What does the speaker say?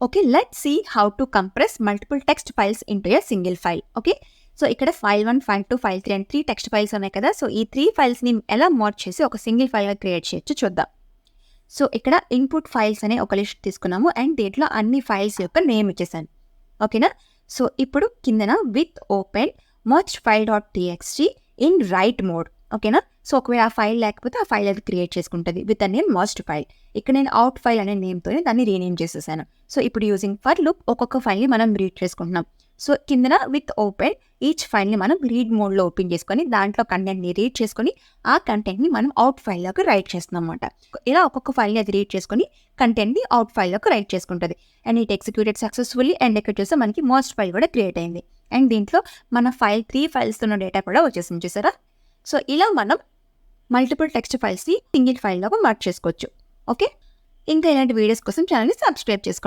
Okay, let's see how to compress multiple text files into a single file. Okay, so ఇక్కడ file 1, file 2, file 3 and 3 text files ఉన్నాయి కదా. So ఈ 3 ఫైల్స్ని ఎలా merge చేసి ఒక single ఫైల్గా create చేయొచ్చు చూద్దాం. సో ఇక్కడ ఇన్పుట్ ఫైల్స్ అనే ఒక లిస్ట్ తీసుకున్నాము అండ్ దీంట్లో అన్ని ఫైల్స్ యొక్క నేమ్ ఇచ్చేసాను. ఓకేనా, సో ఇప్పుడు కిందన with open merged file dot TXT in right mode. ఓకేనా, సో ఒకవేళ ఆ ఫైల్ లేకపోతే ఆ ఫైల్ అది క్రియేట్ చేసుకుంటుంది with a name merged file. ఇక్కడ నేను అవుట్ ఫైల్ అనే నేమ్తోనే దాన్ని రీనేమ్ చేసేసాను. సో ఇప్పుడు యూజింగ్ ఫర్ లూప్ ఒక్కొక్క ఫైల్ని మనం రీడ్ చేసుకుంటున్నాం. సో కిందన విత్ ఓపెన్ ఈచ్ ఫైల్ని మనం రీడ్ మోడ్లో ఓపెన్ చేసుకొని దాంట్లో కంటెంట్ని రీడ్ చేసుకొని ఆ కంటెంట్ని మనం అవుట్ ఫైల్లోకి రైట్ చేస్తున్నాం అన్నమాట. ఇలా ఒక్కొక్క ఫైల్ని అది రీడ్ చేసుకొని కంటెంట్ని అవుట్ ఫైల్లోకి రైట్ చేసుకుంటుంది. And it executed successfully and ఇక్కడ చూస్తే మనకి మర్జ్డ్ ఫైల్ కూడా క్రియేట్ అయింది. అండ్ దీంట్లో మన ఫైల్ 3 ఫైల్స్ ఉన్న డేటా కూడా వచ్చేసింది చూసారా. సో ఇలా మనం మల్టిపుల్ టెక్స్ట్ ఫైల్స్ని సింగిల్ ఫైల్లోకి మర్జ్ చేసుకోవచ్చు. ఓకే, ఇంకా ఇలాంటి వీడియోస్ కోసం ఛానల్ని సబ్స్క్రైబ్ చేసుకోండి.